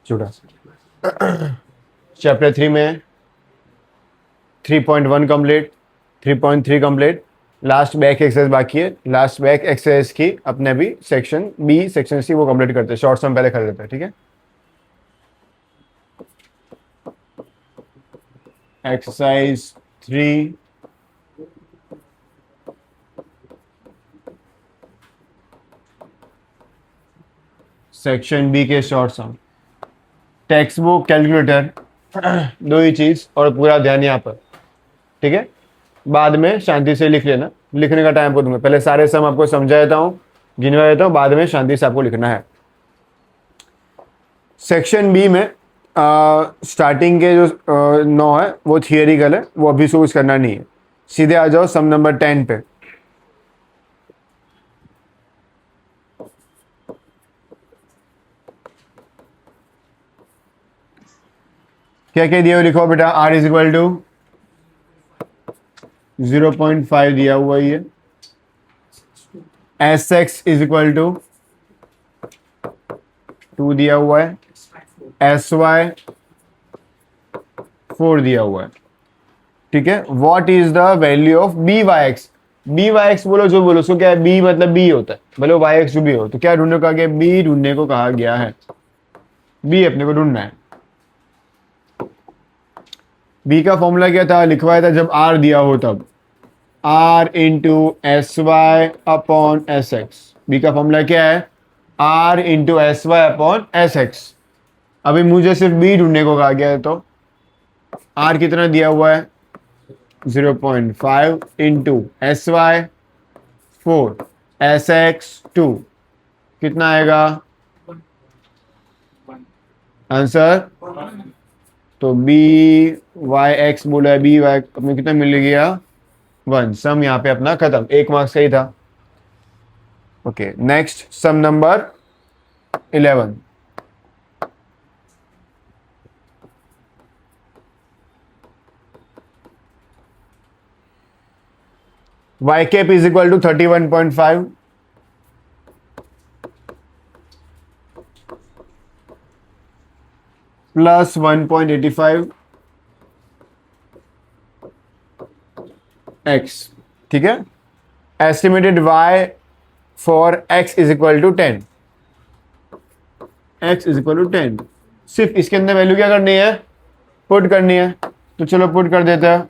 जुड़ा। चैप्टर 3 में 3.1 complete, 3.3 complete, last back exercise बाकी है। लास्ट बैक एक्सरसाइज की अपने भी सेक्शन बी सेक्शन सी वो कंप्लीट करते हैं, शॉर्ट सम पहले कर लेते हैं, ठीक है। एक्सरसाइज 3 सेक्शन बी के शॉर्ट सम, टेक्स्ट बुक, कैलकुलेटर, दो ही चीज और पूरा ध्यान यहाँ पर, ठीक है। बाद में शांति से लिख लेना, लिखने का टाइम को दूंगा। पहले सारे सम आपको समझा देता हूँ, गिनवा देता हूँ, बाद में शांति से आपको लिखना है। सेक्शन बी में स्टार्टिंग के जो 9 है वो थियरिकल है, वो अभी यूज करना नहीं है। सीधे आ जाओ सम नंबर 10 पे। क्या क्या दिया हुआ लिखो बेटा। आर इज इक्वल टू 0.5 दिया हुआ ही है। S x is equal to 2 दिया हुआ है। एस वाई 4 दिया हुआ है, ठीक है। What is the value of b Y x. B Y x बोलो जो बोलो, उसको क्या है, बी मतलब बी होता है, भले वाई एक्स जो भी हो। तो क्या ढूंढने को कहा गया, बी ढूंढने को कहा गया है। बी अपने को ढूंढना है। बी का फॉर्मूला क्या था, लिखवाया था जब आर दिया हो तब, r into s y upon S x. B का फॉर्मूला क्या है, r into s y upon S x. अभी मुझे सिर्फ बी ढूंढने को कहा गया है, तो आर कितना दिया हुआ है 0.5 into s y 4, s x 2, कितना आएगा आंसर। तो बी वाई एक्स बोला है, बी वाई अपने कितना मिल गया 1। सम यहाँ पे अपना खत्म, 1 मार्क्स सही था। Okay, next sum number 11। y cap is equal to 31.5 plus 1.85 x, ठीक है। Estimated y for x is equal to 10, x is equal to 10। सिर्फ इसके अंदर वैल्यू क्या करनी है, पुट करनी है। तो चलो पुट कर देते हैं।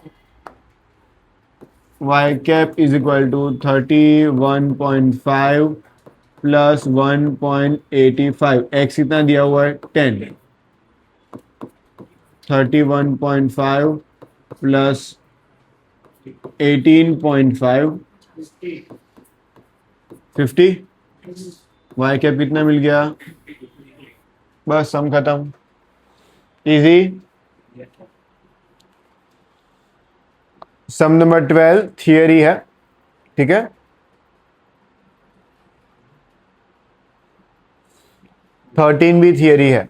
y cap is equal to 31.5 plus 1.85, x कितना दिया हुआ है 10, 31.5 प्लस 18.5 50, y कैप कितना मिल गया, बस सम खत्म, इजी। सम नंबर 12 थियरी है, ठीक है। 13 भी थियरी है,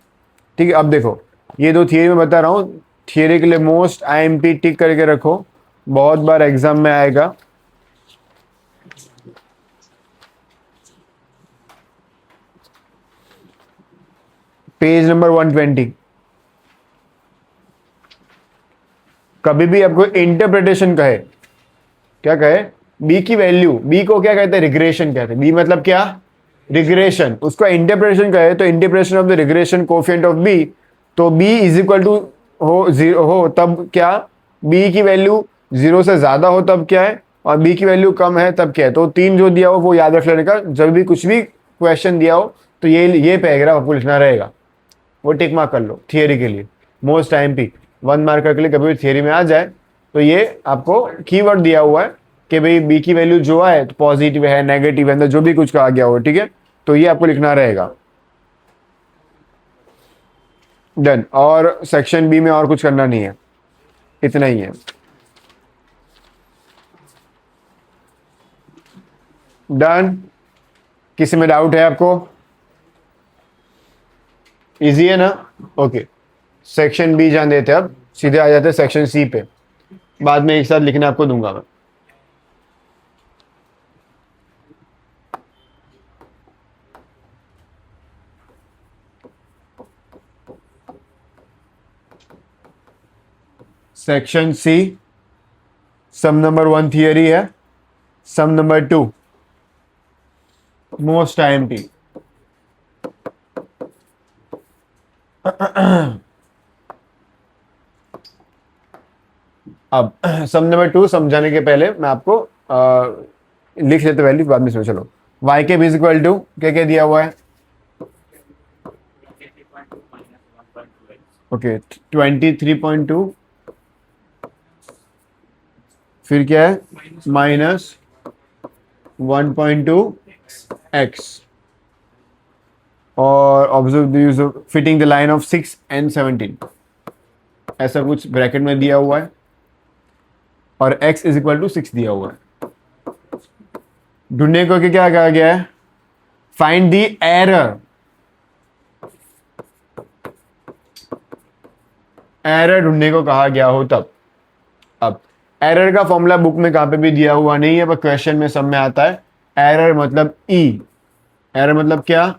ठीक है। अब देखो ये दो थियरी में बता रहा हूं, थियरी के लिए मोस्ट आईएमपी टिक करके रखो, बहुत बार एग्जाम में आएगा। Page number 120। कभी भी आपको इंटरप्रिटेशन कहे, क्या कहे, बी की वैल्यू, बी को क्या कहते हैं, रिग्रेशन कहते हैं। बी मतलब क्या, रिग्रेशन। उसका इंटरप्रिटेशन कहे तो interpretation of the regression coefficient of b, तो बी इज इक्वल टू हो 0 हो तब क्या, बी की वैल्यू 0 से ज्यादा हो तब क्या है, और बी की वैल्यू कम है तब क्या है। तो 3 जो दिया हो वो याद रख लेने का, जब भी कुछ भी क्वेश्चन दिया हो तो ये पैराग्राफ आपको लिखना रहेगा, वो टिक मार्क कर लो थियरी के लिए। मोस्ट आईएमपी 1 मार्कर के लिए कभी भी थियरी में आ जाए तो ये आपको कीवर्ड दिया हुआ है कि भाई बी की वैल्यू जो है तो पॉजिटिव है, नेगेटिव है, जो भी कुछ कहा गया हो, ठीक है। तो ये आपको लिखना रहेगा। डन। और सेक्शन बी में और कुछ करना नहीं है, इतना ही है। डन। किसी में डाउट है आपको, इजी है ना। ओके, सेक्शन बी जान देते हैं, अब सीधे आ जाते हैं सेक्शन सी पे, बाद में एक साथ लिखना आपको दूंगा मैं। सेक्शन सी, सम नंबर 1 थियरी है, सम नंबर 2 मोस्ट आईएमपी। अब सम नंबर 2 समझाने के पहले मैं आपको लिख लेते वैल्यू, बाद में सोच। चलो, y के इज इक्वल टू क्या क्या दिया हुआ है? ओके 23.2, फिर क्या है माइनस 1.2 x, और observe the use of fitting the line of 6 and 17, ऐसा कुछ ब्रैकेट में दिया हुआ है, और x इज इक्वल टू 6 दिया हुआ है। ढूंढने को क्या कहा गया है? फाइंड द एरर, एरर ढूंढने को कहा गया हो तब। अब एरर का फॉर्मूला बुक में कहां पे भी दिया हुआ नहीं है, पर क्वेश्चन में सब में आता है। एरर मतलब ई, एरर मतलब क्या?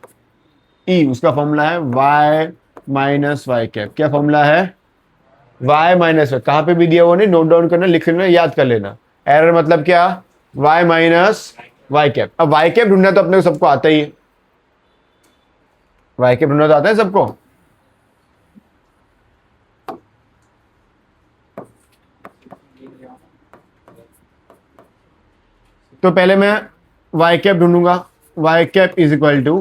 ई, उसका फॉर्मूला है y माइनस वाई कैप। क्या फॉर्मूला है? y minus y. कहां पे भी दिया हुआ नहीं, नोट डाउन करना, लिख लेना, याद कर लेना। एरर मतलब क्या? y minus y cap. अब वाई कैप ढूंढना तो अपने को सबको आता ही है, वाई कैप ढूंढना तो आता है सबको। तो पहले मैं वाई कैप ढूंढूंगा। Y cap is equal to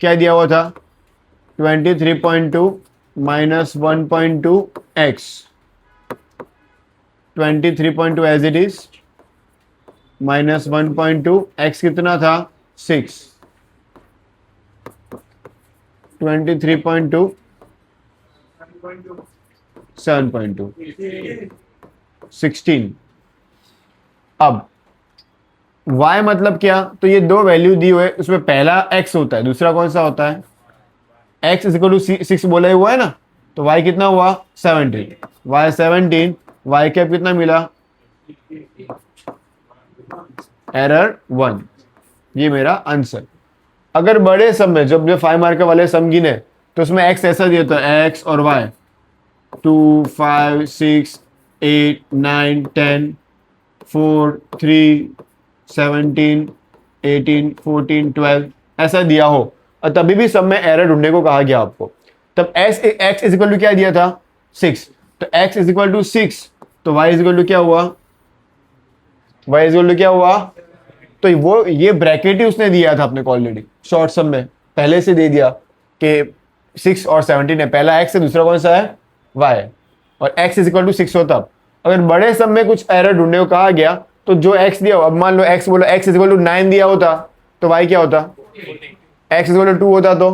क्या दिया हुआ था? 23.2 minus 1.2 X, 23.2 as it is, minus 1.2 X कितना था? 6, 23.2 7.2 16। अब y मतलब क्या? तो ये दो वैल्यू दी हुए, उसमें पहला x होता है, दूसरा कौन सा होता है? x इज इक्वल टू 6 बोला ही हुआ है ना, तो y कितना हुआ? 17, y 17, y कैप कितना मिला? एरर 1। ये मेरा आंसर। अगर बड़े सम में, जब जो 5 मार्क वाले सम गिने, तो उसमें x ऐसा दिया था, x और y 2 5 6 8 9 10 4 3 17 18 14 12 ऐसा दिया हो, और तभी भी सब में एरर ढूंढने को कहा गया आपको, तब x इज इक्वल टू क्या दिया था? 6। तो x इज इक्वल टू 6, तो y इज इक्वल टू क्या हुआ? y इज इक्वल टू क्या हुआ? तो वो ये ब्रैकेट ही उसने दिया था अपने को ऑलरेडी शॉर्ट सम में, पहले से दे दिया कि 6 और 17 है, पहला x है, दूसरा कौन सा है? y, और x इज इक्वल टू 6 हो तब। अगर बड़े सम में कुछ एरर ढूंढने को कहा गया, तो जो x दिया हो, अब मान लो x बोलो x इज इक्वल टू 9 दिया होता, तो y क्या होता? x इज इक्वल टू 2 होता, तो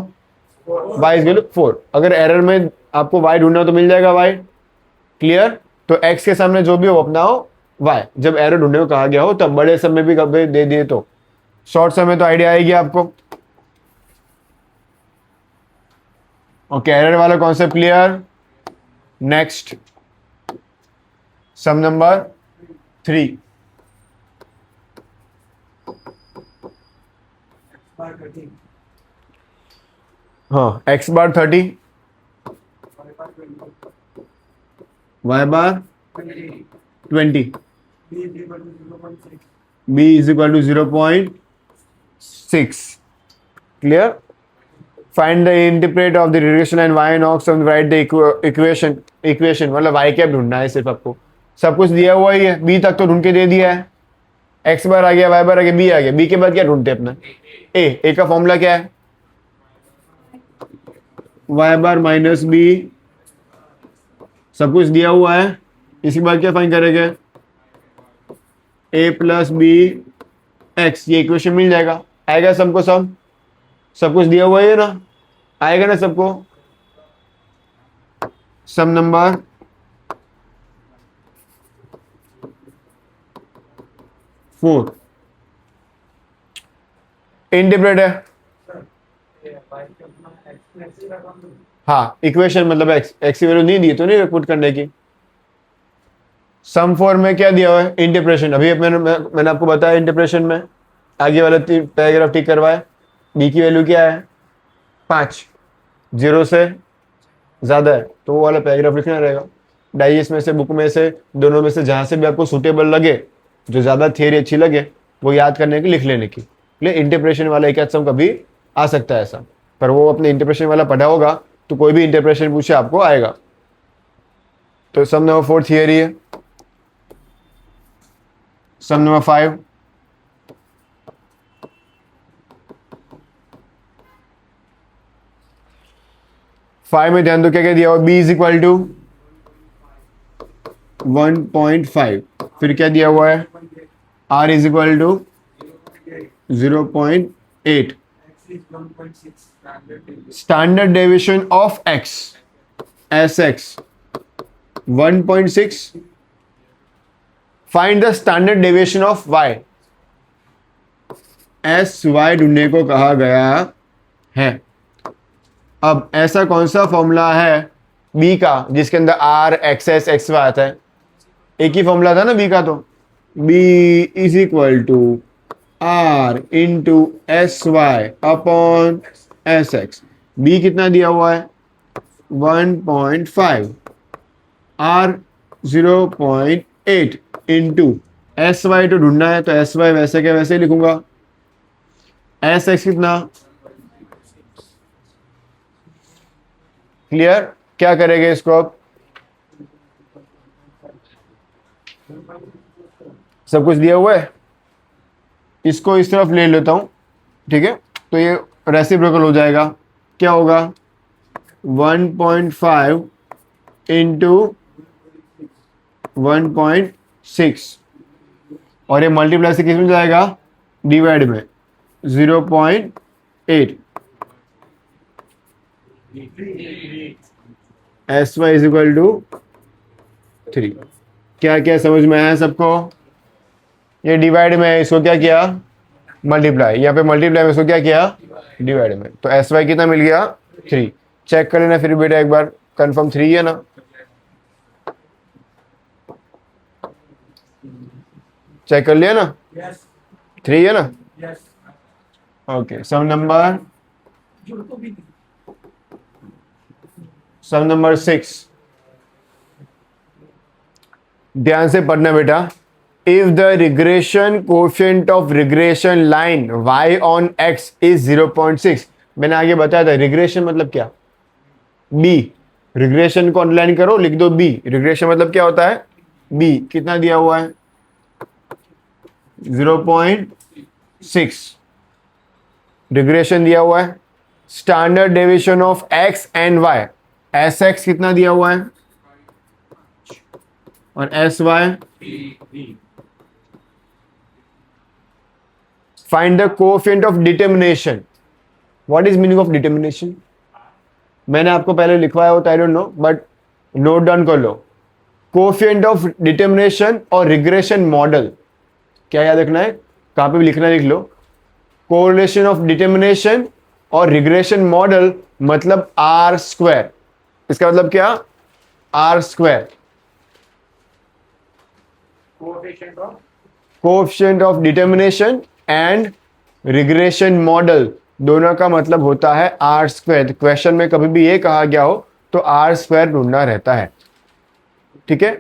y इज इक्वल टू 4। अगर एरर में आपको y ढूंढना तो मिल जाएगा y। क्लियर? तो x के सामने जो भी हो अपना हो y, जब एरर ढूंढने को कहा गया हो तब। बड़े सम में भी कभी दे दिए तो शॉर्ट सम में तो आइडिया आएगी आपको। ओके, एरर वाला concept clear. Next sum number 3। हाँ, x bar 30, y bar 20, b is equal to 0.6। Clear? Find the interpret of the relation and y and x and write the equation. Equation मतलब y cap ढूंढना है सिर्फ आपको, सब कुछ दिया हुआ ही है, b तक तो ढूंढ के दे दिया है। x बार आ गया, y बार आ गया, b आ गया, b के बाद क्या ढूंढते हैं अपना? a का फॉर्मूला क्या है? y बार माइनस b, सब कुछ दिया हुआ है, इसके बाद क्या फाइंड करेंगे? a प्लस बी एक्स, ये इक्वेशन मिल जाएगा। आएगा सबको? सब कुछ दिया हुआ है ना, आएगा ना सबको? सम नंबर 4 इंटरप्रेट है। हाँ, इक्वेशन मतलब एक्स की वैल्यू नहीं दी तो नहीं पुट करने की। सम 4 में क्या दिया हुआ है? इंटरप्रेशन। अभी मैंने आपको बताया इंटरप्रेशन में, आगे वाला पैराग्राफ टिक करवाए। बी की वैल्यू क्या है? 5, 0 से ज्यादा है तो वो वाला पैराग्राफ लिखना रहेगा। डाइजेस्ट में से, बुक में से, दोनों में से जहां से भी आपको सुटेबल लगे, जो ज्यादा थियरी अच्छी लगे, वो याद करने की, लिख लेने की। इंटरप्रेशन वाला एक सम कभी आ सकता है ऐसा, पर वो अपने इंटरप्रेशन वाला पढ़ा होगा तो कोई भी इंटरप्रेशन पूछे आपको आएगा। तो सम नंबर 4 थियरी है। सम नंबर 5, में ध्यान दो क्या क्या दिया हुआ, b इज इक्वल टू 1.5, फिर क्या दिया हुआ है, r is equal to 0.8, standard deviation of x, sx 1.6, find the standard deviation of y, sy ढूंढने को कहा गया है। अब ऐसा कौन सा फॉर्मूला है b का जिसके अंदर r, xs, xy आता है? एक ही फॉर्मूला था ना b का, तो b is equal to r into s y upon S x. b कितना दिया हुआ है 1.5, r 0.8 इंटू एस वाई तो ढूंढना है, तो एस वाई वैसे क्या वैसे ही लिखूंगा। एस एक्स कितना, क्लियर? क्या करेंगे इसको अब, सब कुछ दिया हुआ है, इसको इस तरफ ले लेता हूं, ठीक है? तो ये रेसिप्रोकल हो जाएगा, क्या होगा 1.5 इंटू 1.6, और ये मल्टीप्लाई से किस में जाएगा, डिवाइड में 0.8, s y is equal to 3। क्या क्या समझ में आया सबको? ये डिवाइड में, इसको क्या किया, मल्टीप्लाई, यहाँ पे मल्टीप्लाई में इसको क्या किया, डिवाइड में, तो एस वाई कितना मिल गया 3। चेक कर लेना फिर बेटा एक बार, कंफर्म 3 है ना? चेक कर लिया ना? 3 है ना? ओके, सम नंबर 6, ध्यान से पढ़ना बेटा। If the regression coefficient of regression line y on x is 0.6, मैंने आगे बताया था रिग्रेशन मतलब क्या, b, रिग्रेशन को अंडरलाइन करो, लिख दो b, रिग्रेशन मतलब क्या होता है, b कितना दिया हुआ है 0.6, रिग्रेशन दिया हुआ है। Standard deviation of x and y, sx कितना दिया हुआ है और sy, find the coefficient of determination. What is meaning of determination? मैंने आपको पहले लिखवाया होता, I don't know, but note down कर लो। कोएफिशिएंट ऑफ डिटर्मिनेशन और रिग्रेशन मॉडल, क्या याद रखना है, कहां पे भी लिखना है, लिख लो। कोरिलेशन ऑफ डिटर्मिनेशन और रिग्रेशन मॉडल मतलब आर स्क्वायर, इसका मतलब क्या, r square. Coefficient of determination and regression model दोनों का मतलब होता है आर स्क्वायर। क्वेश्चन में कभी भी ये कहा गया हो तो आर स्क्वायर ढूंढना रहता है, ठीक है?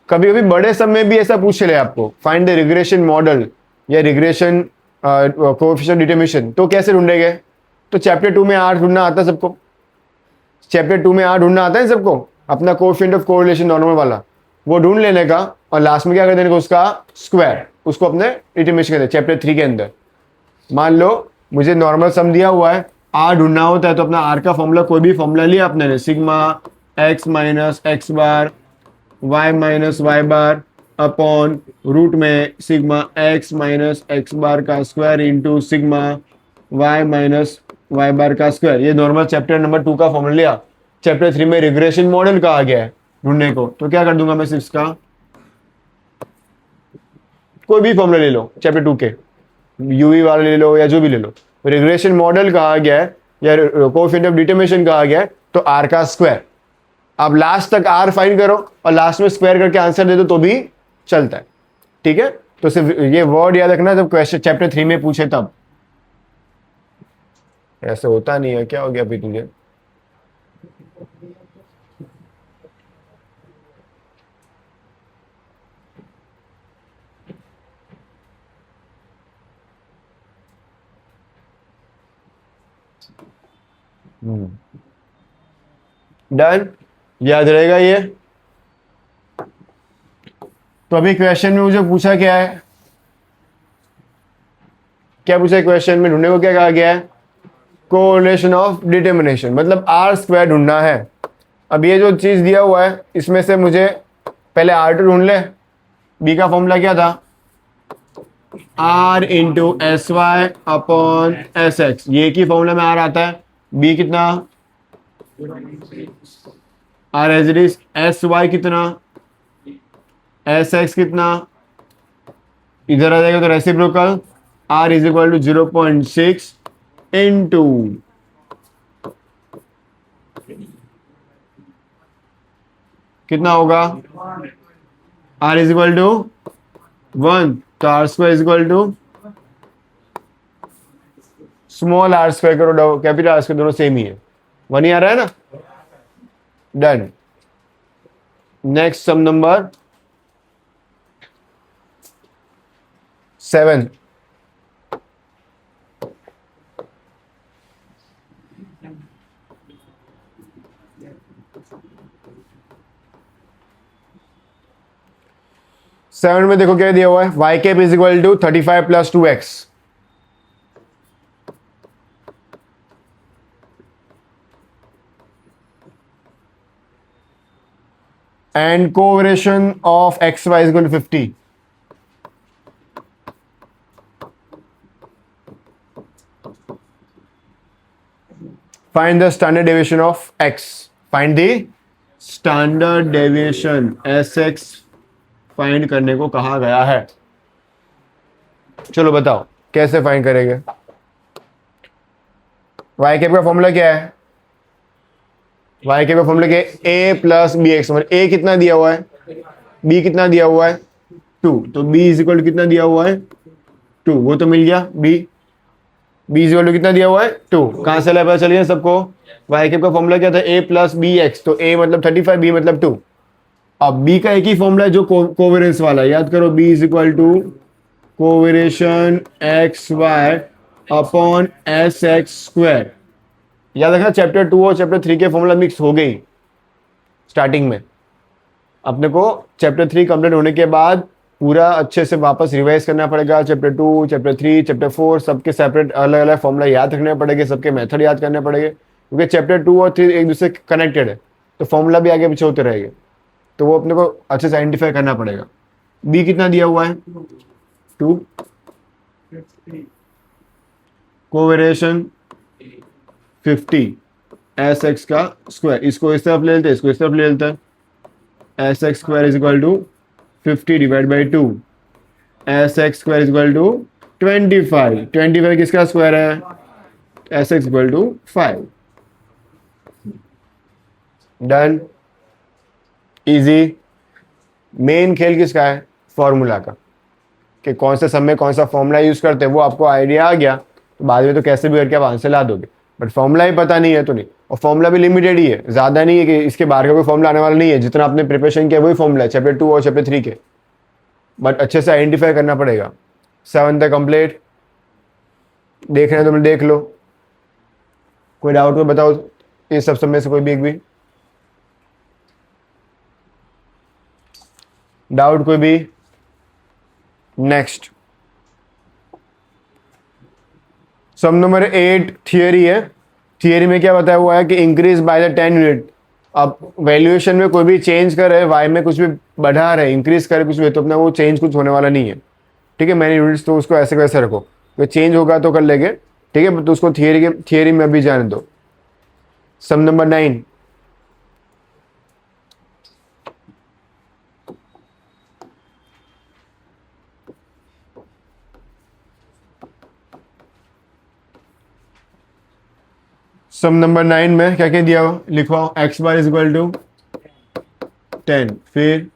कभी कभी बड़े सम में भी ऐसा पूछ ले आपको, फाइंड द रिग्रेशन मॉडल या रिग्रेशन कोएफिशिएंट डिटर्मिनेशन, तो कैसे ढूंढेंगे? तो चैप्टर 2 में आर ढूंढना आता है सबको, चैप्टर 2 में आर ढूंढना आता है सबको, अपना कोएफिशिएंट ऑफ कोरिलेशन नॉर्मल वाला, वो ढूंढ लेने का और लास्ट में क्या कर देने का, उसका स्क्वायर, उसको अपने डिटर्मिनेशन कहते हैं चैप्टर 3 के अंदर। मान लो मुझे नॉर्मल सम दिया हुआ है, आर ढूंढना होता है, तो अपना आर का फॉर्मूला कोई भी फॉर्मूला लिया आपने, sigma X minus X bar Y minus Y bar upon root में sigma X minus X bar का square into sigma Y minus Y bar का स्क्वायर। ये नॉर्मल चैप्टर नंबर 2 का फॉर्मूला लिया। चैप्टर 3 में रिग्रेशन मॉडल का आ गया है ढूंढने को, तो क्या कर दूंगा मैं, सिर्फ इसका कोई भी फॉर्मूला ले लो, चैप्टर 2 के यूवी वाला ले लो या जो भी ले लो, रिग्रेशन मॉडल कहा गया है या कोएफिशिएंट ऑफ डिटर्मिनेशन कहा गया है, तो आर का स्क्वायर। अब लास्ट तक आर फाइंड करो और लास्ट में स्क्वायर करके आंसर दे दो तो भी चलता है, ठीक है? तो सिर्फ ये वर्ड याद रखना जब क्वेश्चन चैप्टर 3 में पूछे तब। ऐसे होता नहीं है, क्या हो गया अभी तुझे? डन, याद रहेगा ये। तो अभी क्वेश्चन में मुझे पूछा क्या है, क्या पूछा है क्वेश्चन में, ढूंढने को क्या कहा गया है, कोरिलेशन ऑफ डिटर्मिनेशन, मतलब आर स्क्वायर ढूंढना है। अब ये जो चीज दिया हुआ है इसमें से मुझे पहले आर टू ढूंढ ले। बी का फॉर्मूला क्या था, r into s y upon S x, ये की फॉर्मूला में आर आता है। बी कितना, r as it is, s y कितना, एस एक्स कितना, इधर आ जाएगा तो reciprocal, r is equal to 0.6 into कितना होगा, आर इज इक्वल टू 1, तो r square is equal to small r square करो कैपिटल आर स्क्वायर, दोनों सेम ही है, 1 ही आ रहा है ना। Done. Next sum number 7। Seven में देखो क्या दिया हुआ है, y cap is equal to 35 plus 2x, and covariation of xy is equal to 50. Find the standard deviation of x. Find the standard deviation sx find करने को कहा गया है। चलो बताओ कैसे फाइंड करेंगे। वाई कैप का फॉर्मूला क्या है, वाई कैप का फॉर्मूला क्या है, ए प्लस बी एक्स, मतलब ए कितना दिया हुआ है, बी कितना दिया हुआ है 2, तो बी इज इक्वल टू कितना दिया हुआ है 2, वो तो मिल गया। बी इज इक्वल टू कितना दिया हुआ है 2, कहां से पता चलिए सबको। वाई कैप का फॉर्मूला क्या था, ए प्लस बी एक्स, तो ए मतलब 35, बी मतलब 2। अब बी का एक ही फॉर्मूला है जो कोवेरेंस वाला, याद करो, B is equal to covariation X Y upon S x square. याद रखना चैप्टर 2 और चैप्टर 3 के फॉर्मूला मिक्स हो गई स्टार्टिंग में। अपने को चैप्टर 3 कंप्लीट होने के बाद पूरा अच्छे से वापस रिवाइज करना पड़ेगा। चैप्टर 2, चैप्टर 3, चैप्टर 4 सबके सेपरेट अलग अलग फॉर्मूला याद रखने पड़ेंगे, सबके मेथड याद करने पड़ेंगे, क्योंकि चैप्टर 2 और 3 एक दूसरे कनेक्टेड है, तो फॉर्मूला भी आगे पीछे होते रहेंगे, तो वो अपने को अच्छे से आइडेंटिफाई करना पड़ेगा। बी कितना दिया हुआ है 2, कोवेरिएशन 50 एस एक्स का स्क्वायर, इसको इस तरफ ले लेते हैं, इसको इस तरफ ले लेते हैं, s x square is equal to 50 divide by 2, s x square is equal to 25 किसका स्क्वायर है, s x equal to 5। Done, easy. Main खेल किसका है, फॉर्मूला का, कि कौन से समय कौन सा फॉर्मूला यूज करते हैं, वो आपको आइडिया आ गया तो बाद में तो कैसे भी करके आप आंसर ला दोगे, बट फॉर्मूला ही पता नहीं है तो नहीं। और फॉर्मूला भी लिमिटेड ही है, ज्यादा नहीं है कि इसके बाहर का कोई फॉर्मूला आने वाला नहीं है, जितना आपने प्रिपरेशन किया वही फॉर्मूला है चैप्टर 2 और चैप्टर 3 के, बट अच्छे से आइडेंटिफाई करना पड़ेगा। 7 तक कंप्लीट, देख रहे हैं तुम देख लो, कोई डाउट हो बताओ इस सब में से कोई भी एक भी डाउट कोई भी। नेक्स्ट सम नंबर 8 थियरी है। थियरी में क्या बताया हुआ है कि इंक्रीज बाय द 10 यूनिट। अब वैल्यूएशन में कोई भी चेंज करे, वाई में कुछ भी बढ़ा रहे, इंक्रीज करे कुछ भी, तो अपना वो चेंज कुछ होने वाला नहीं है, ठीक है। मैंने यूनिट्स तो उसको ऐसे वैसे रखो, तो चेंज होगा तो कर लेंगे, ठीक है, तो उसको थियरी में अभी जाने दो। सम नंबर 9, सम नंबर 9 में क्या क्या दिया हुआ लिखवाओ। X bar is equal to 10, फिर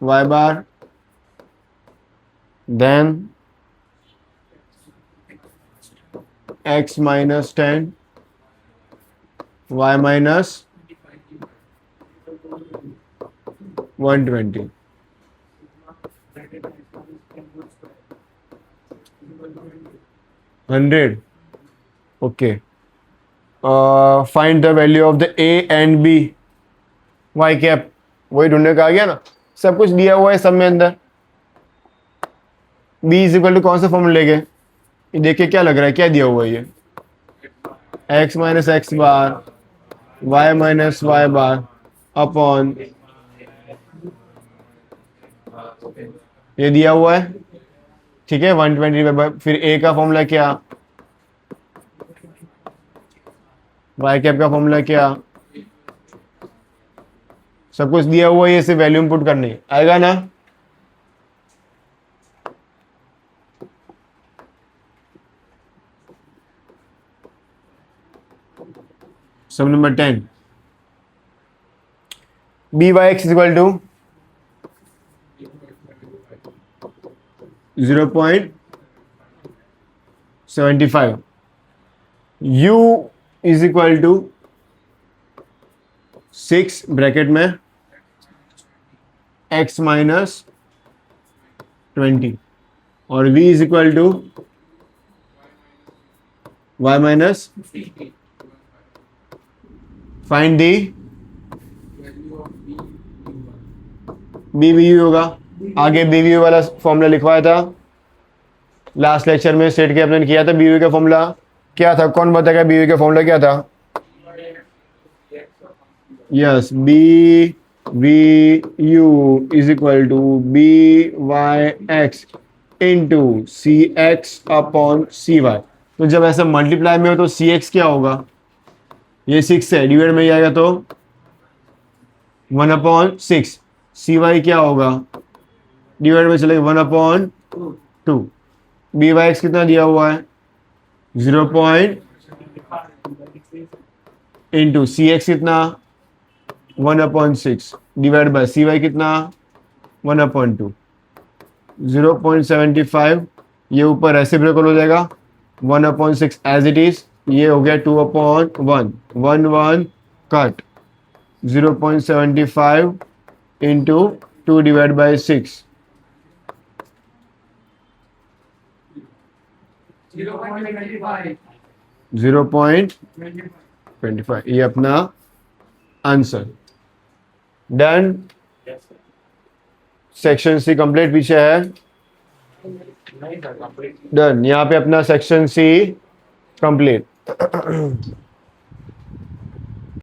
Y bar, then X minus 10, Y minus 120, hundred okay, find the value of the A and B Y cap, वही ढूंढने का आ गया ना, सब कुछ दिया हुआ है सब में अंदर। बी इज इक्वल टू कौन सा फॉर्मूला लेंगे, ये देखिए क्या लग रहा है, क्या दिया हुआ है ये, X minus X bar Y minus Y bar upon, ये दिया हुआ है, ठीक है, 120 फिर ए का फॉर्मूला क्या, वाई कैप का फॉर्मूला क्या, सब कुछ दिया हुआ है, ये सिर्फ वैल्यू पुट करनी आएगा ना। Some number 10, B Y X equal to 0.75, u is equal to 6 bracket में x माइनस 20 और v is equal to y minus, find the BVU होगा, आगे BVU वाला फॉर्मूला लिखवाया था लास्ट लेक्चर में, स्टेट के अपने किया था। BVU का फॉर्मूला क्या था, कौन बताएगा BVU का फॉर्मूला क्या था? Yes, BVU is equal to BYX into CX upon CY। तो जब ऐसा मल्टीप्लाई में हो तो CX क्या होगा, ये 6 है, डिवाइड में जाएगा तो 1/6, CY क्या होगा, डिवाइड में चलेगा 1/2। BYX कितना दिया हुआ है 0 इंटू CX कितना 1/6 डिवाइड बाय CY कितना 1/2, 0.75, ये ऊपर रेसिप्रोकल हो जाएगा 1/6 एज इट इज, ये हो गया 2/1, 1 कट 0.75 इंटू 2 डिवाइड बाई 6, 0.25, ये अपना answer. Done, section C complete, पीछे है डन, यहाँ पे अपना सेक्शन सी कंप्लीट।